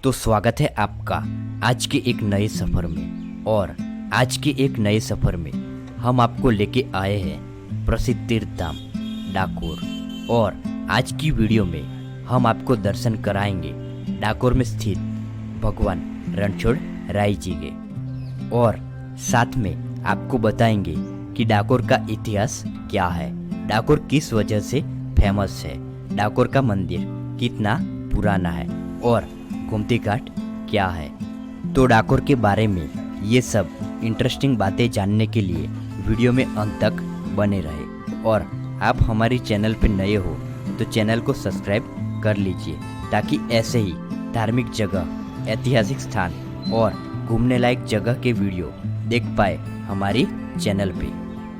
तो स्वागत है आपका आज के एक नए सफ़र में। और आज के एक नए सफ़र में हम आपको लेके आए हैं प्रसिद्ध तीर्थ धाम डाकोर। और आज की वीडियो में हम आपको दर्शन कराएंगे डाकोर में स्थित भगवान रणछोड़ राय जी के, और साथ में आपको बताएंगे कि डाकोर का इतिहास क्या है, डाकोर किस वजह से फेमस है, डाकोर का मंदिर कितना पुराना है और गोमती घाट क्या है। तो डाकोर के बारे में ये सब इंटरेस्टिंग बातें जानने के लिए वीडियो में अंत तक बने रहे। और आप हमारी चैनल पर नए हो तो चैनल को सब्सक्राइब कर लीजिए, ताकि ऐसे ही धार्मिक जगह, ऐतिहासिक स्थान और घूमने लायक जगह के वीडियो देख पाए हमारी चैनल पे।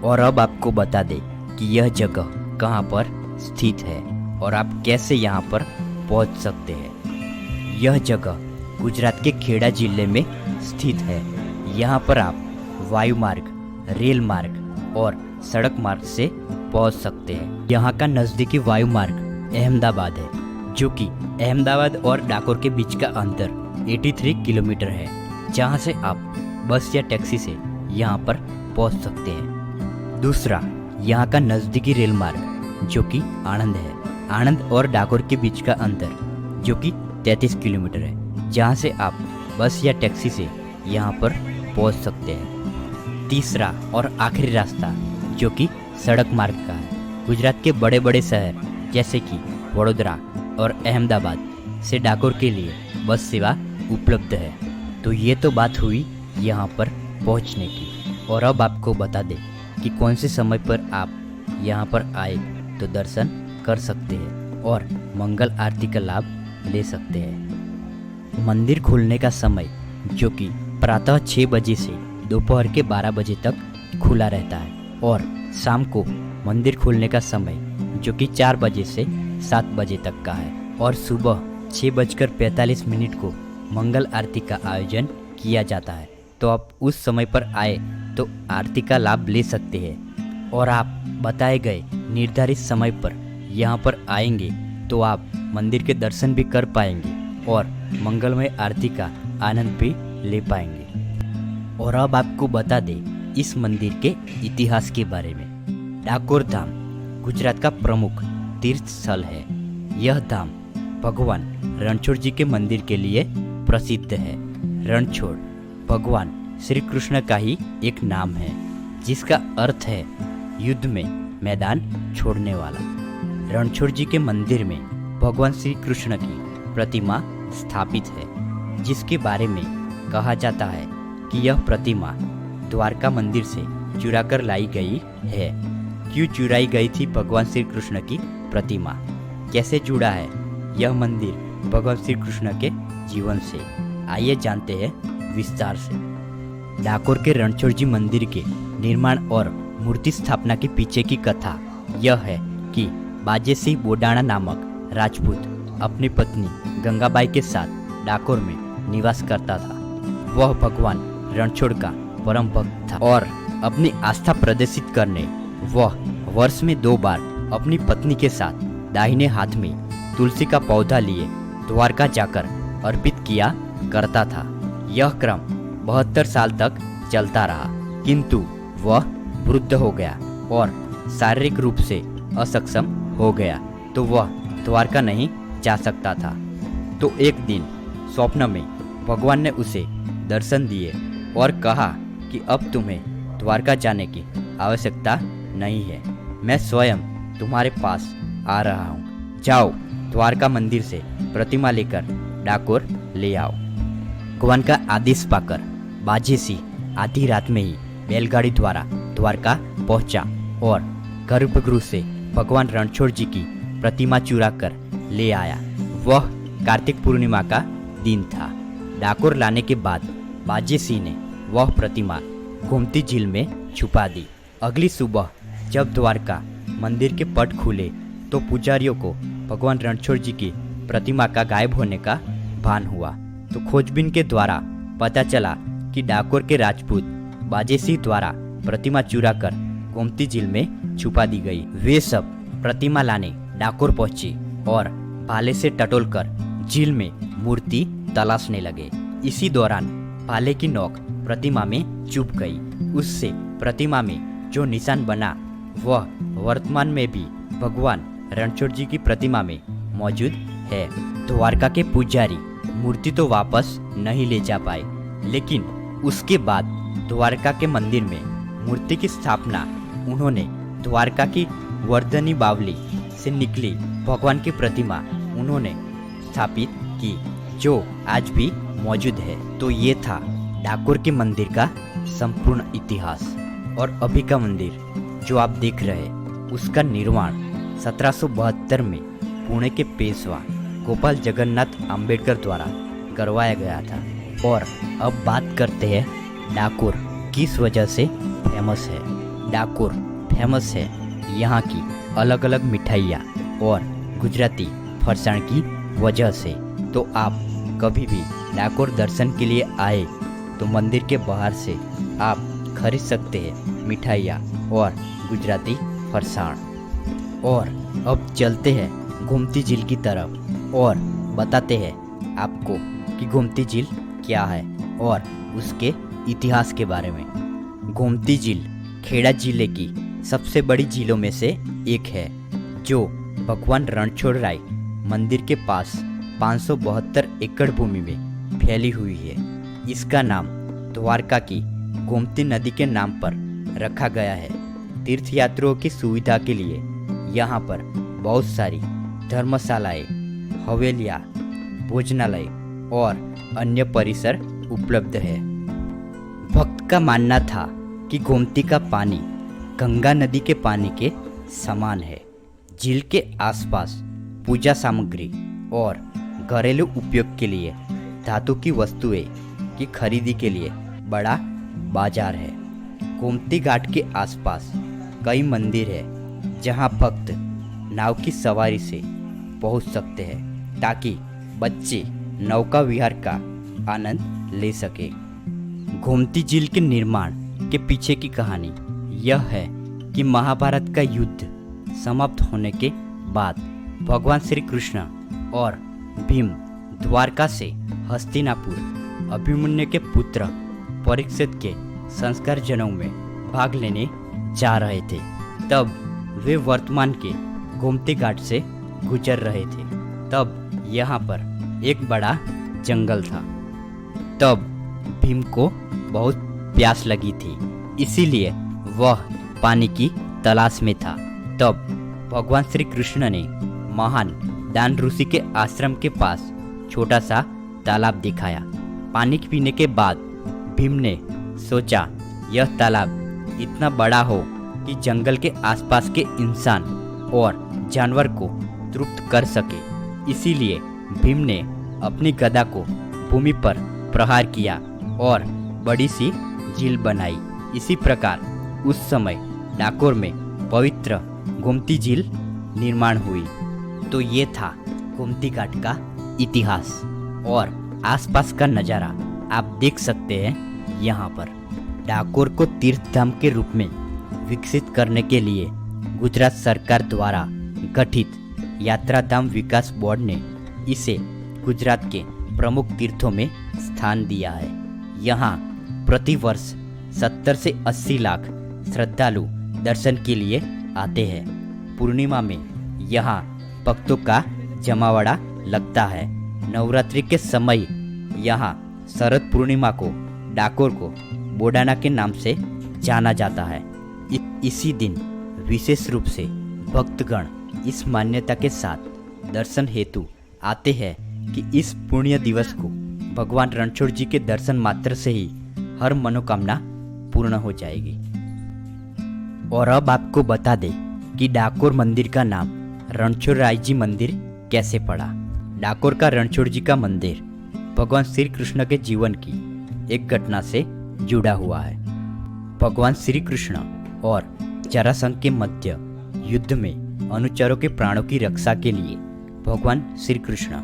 और अब आपको बता दें कि यह जगह कहाँ पर स्थित है और आप कैसे यहाँ पर पहुँच सकते हैं। यह जगह गुजरात के खेड़ा जिले में स्थित है। यहाँ पर आप वायु मार्ग, रेल मार्ग और सड़क मार्ग से पहुँच सकते हैं। यहाँ का नज़दीकी वायु मार्ग अहमदाबाद है, जो कि अहमदाबाद और डाकोर के बीच का अंतर 83 किलोमीटर है, जहाँ से आप बस या टैक्सी से यहाँ पर पहुँच सकते हैं। दूसरा, यहाँ का नज़दीकी रेल मार्ग जो कि आणंद है। आणंद और डाकोर के बीच का अंतर जो कि 33 किलोमीटर है, जहाँ से आप बस या टैक्सी से यहाँ पर पहुँच सकते हैं। तीसरा और आखिरी रास्ता जो कि सड़क मार्ग का है। गुजरात के बड़े बड़े शहर जैसे कि वडोदरा और अहमदाबाद से डाकोर के लिए बस सेवा उपलब्ध है। तो ये तो बात हुई यहाँ पर पहुँचने की। और अब आपको बता दें कि कौन से समय पर आप यहाँ पर आए तो दर्शन कर सकते हैं और मंगल आरती का लाभ ले सकते हैं। मंदिर खुलने का समय जो कि प्रातः 6 बजे से दोपहर के 12 बजे तक खुला रहता है, और शाम को मंदिर खुलने का समय जो कि 4 बजे से 7 बजे तक का है, और सुबह 6:45 को मंगल आरती का आयोजन किया जाता है। तो आप उस समय पर आए तो आरती का लाभ ले सकते हैं। और आप बताए गए निर्धारित समय पर यहाँ पर आएंगे तो आप मंदिर के दर्शन भी कर पाएंगे और मंगलमय आरती का आनंद भी ले पाएंगे। और अब आपको बता दें इस मंदिर के इतिहास के बारे में। डाकोर धाम गुजरात का प्रमुख तीर्थ स्थल है। यह धाम भगवान रणछोड़ जी के मंदिर के लिए प्रसिद्ध है। रणछोड़ भगवान श्री कृष्ण का ही एक नाम है, जिसका अर्थ है युद्ध में मैदान छोड़ने वाला। रणछोड़ जी के मंदिर में भगवान श्री कृष्ण की प्रतिमा स्थापित है, जिसके बारे में कहा जाता है कि यह प्रतिमा द्वारका मंदिर से चुरा कर लाई गई है। क्यों चुराई गई थी भगवान श्री कृष्ण की प्रतिमा, कैसे जुड़ा है यह मंदिर भगवान श्री कृष्ण के जीवन से, आइए जानते हैं विस्तार से। डाकोर के रणछोड़ जी मंदिर के निर्माण और मूर्ति स्थापना के पीछे की कथा यह है कि बाजे सिंह बोडाणा नामक राजपूत अपनी पत्नी गंगाबाई के साथ डाकोर में निवास करता था। वह भगवान रणछोड़ का परम भक्त था और अपनी आस्था प्रदर्शित करने वह वर्ष में 2 बार अपनी पत्नी के साथ दाहिने हाथ में तुलसी का पौधा लिए द्वारका जाकर अर्पित किया करता था। यह क्रम 72 साल तक चलता रहा, किंतु वह वृद्ध हो गया और शारीरिक रूप से असक्षम हो गया, तो वह द्वारका नहीं जा सकता था। तो एक दिन स्वप्न में भगवान ने उसे दर्शन दिए और कहा कि अब तुम्हें द्वारका जाने की आवश्यकता नहीं है, मैं स्वयं तुम्हारे पास आ रहा हूँ। जाओ द्वारका मंदिर से प्रतिमा लेकर डाकोर ले आओ। भगवान का आदेश पाकर बाजे सिंह आधी रात में ही बैलगाड़ी द्वारा द्वारका पहुंचा और गर्भगृह से भगवान रणछोड़ जी की प्रतिमा चुरा कर ले आया। वह कार्तिक पूर्णिमा का दिन था। डाकोर लाने के बाद बाजे सिंह ने वह प्रतिमा गोमती झील में छुपा दी। अगली सुबह जब द्वारका मंदिर के पट खुले तो पुजारियों को भगवान रणछोड़ जी की प्रतिमा का गायब होने का भान हुआ। तो खोजबीन के द्वारा पता चला कि डाकोर के राजपूत बाजे सिंह द्वारा प्रतिमा चुरा कर गोमती झील में छुपा दी गई। वे सब प्रतिमा लाने डाकोर पहुंचे और भाले से टटोल कर झील में मूर्ति तलाशने लगे। इसी दौरान भाले की नोक प्रतिमा में चुभ गई। उससे प्रतिमा में जो निशान बना वह वर्तमान में भी भगवान रणछोड़ जी की प्रतिमा में मौजूद है। द्वारका के पुजारी मूर्ति तो वापस नहीं ले जा पाए, लेकिन उसके बाद द्वारका के मंदिर में मूर्ति की स्थापना उन्होंने द्वारका की वर्धनी बावली से निकली भगवान की प्रतिमा उन्होंने स्थापित की, जो आज भी मौजूद है। तो ये था डाकोर के मंदिर का संपूर्ण इतिहास। और अभी का मंदिर जो आप देख रहे हैं उसका निर्माण 1772 में पुणे के पेशवा गोपाल जगन्नाथ आम्बेडकर द्वारा करवाया गया था। और अब बात करते हैं डाकोर किस वजह से फेमस है। डाकोर फेमस है यहाँ की अलग अलग मिठाइयाँ और गुजराती फरसाण की वजह से। तो आप कभी भी डाकोर दर्शन के लिए आए तो मंदिर के बाहर से आप खरीद सकते हैं मिठाइयाँ और गुजराती फरसाण। और अब चलते हैं गोमती झील की तरफ और बताते हैं आपको कि गोमती झील क्या है और उसके इतिहास के बारे में। गोमती झील खेड़ा जिले की सबसे बड़ी झीलों में से एक है, जो भगवान रणछोड़ राय मंदिर के पास 572 एकड़ भूमि में फैली हुई है। इसका नाम द्वारका की गोमती नदी के नाम पर रखा गया है। तीर्थयात्रियों की सुविधा के लिए यहाँ पर बहुत सारी धर्मशालाएं, हवेलियाँ, भोजनालय और अन्य परिसर उपलब्ध है। भक्त का मानना था कि गोमती का पानी गंगा नदी के पानी के समान है। झील के आसपास पूजा सामग्री और घरेलू उपयोग के लिए धातु की वस्तुएं की खरीदी के लिए बड़ा बाजार है। गोमती घाट के आसपास कई मंदिर हैं जहां भक्त नाव की सवारी से पहुंच सकते हैं ताकि बच्चे नौका विहार का आनंद ले सके। गोमती झील के निर्माण के पीछे की कहानी यह है कि महाभारत का युद्ध समाप्त होने के बाद भगवान श्री कृष्ण और भीम द्वारका से हस्तिनापुर अभिमन्यु के पुत्र परीक्षित के संस्कार जनेऊ में भाग लेने जा रहे थे। तब वे वर्तमान के गोमती घाट से गुजर रहे थे। तब यहाँ पर एक बड़ा जंगल था। तब भीम को बहुत प्यास लगी थी, इसीलिए वह पानी की तलाश में था। तब भगवान श्री कृष्ण ने महान दान ऋषि के आश्रम के पास छोटा सा तालाब दिखाया। पानी पीने के बाद भीम ने सोचा यह तालाब इतना बड़ा हो कि जंगल के आसपास के इंसान और जानवर को तृप्त कर सके। इसीलिए भीम ने अपनी गदा को भूमि पर प्रहार किया और बड़ी सी झील बनाई। इसी प्रकार उस समय डाकोर में पवित्र गोमती झील निर्माण हुई। तो ये था गोमती घाट का इतिहास और आसपास का नज़ारा आप देख सकते हैं। यहाँ पर डाकोर को तीर्थधाम के रूप में विकसित करने के लिए गुजरात सरकार द्वारा गठित यात्राधाम विकास बोर्ड ने इसे गुजरात के प्रमुख तीर्थों में स्थान दिया है। यहाँ प्रतिवर्ष 70 से 80 लाख श्रद्धालु दर्शन के लिए आते हैं। पूर्णिमा में यहाँ भक्तों का जमावड़ा लगता है। नवरात्रि के समय यहाँ शरद पूर्णिमा को डाकोर को बोडाना के नाम से जाना जाता है। इसी दिन विशेष रूप से भक्तगण इस मान्यता के साथ दर्शन हेतु आते हैं कि इस पुण्य दिवस को भगवान रणछोड़ जी के दर्शन मात्र से ही हर मनोकामना पूर्ण हो जाएगी। और अब आपको बता दें कि डाकोर मंदिर का नाम रणछोड़ राय जी मंदिर कैसे पड़ा। डाकोर का रणछोड़ जी का मंदिर भगवान श्री कृष्ण के जीवन की एक घटना से जुड़ा हुआ है। भगवान श्री कृष्ण और जरासंध के मध्य युद्ध में अनुचरों के प्राणों की रक्षा के लिए भगवान श्री कृष्ण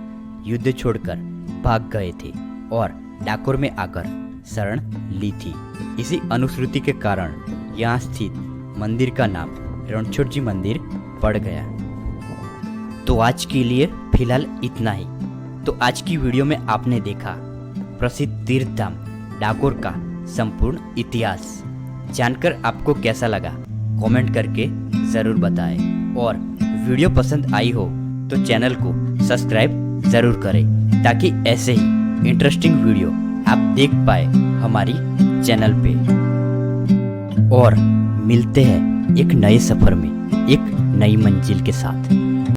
युद्ध छोड़कर भाग गए थे और डाकोर में आकर शरण ली थी। इसी अनुश्रुति के कारण यहाँ स्थित मंदिर का नाम रणछोड़ जी मंदिर पड़ गया। तो आज के लिए फिलहाल इतना ही। तो आज की वीडियो में आपने देखा प्रसिद्ध तीर्थ धाम डाकोर का संपूर्ण इतिहास। जानकर आपको कैसा लगा कमेंट करके ज़रूर बताएं, और वीडियो पसंद आई हो तो चैनल को सब्सक्राइब ज़रूर करें ताकि ऐसे ही इंटरेस्टिंग वीडियो आप देख पाए हमारी चैनल पे। और मिलते हैं एक नए सफ़र में एक नई मंजिल के साथ।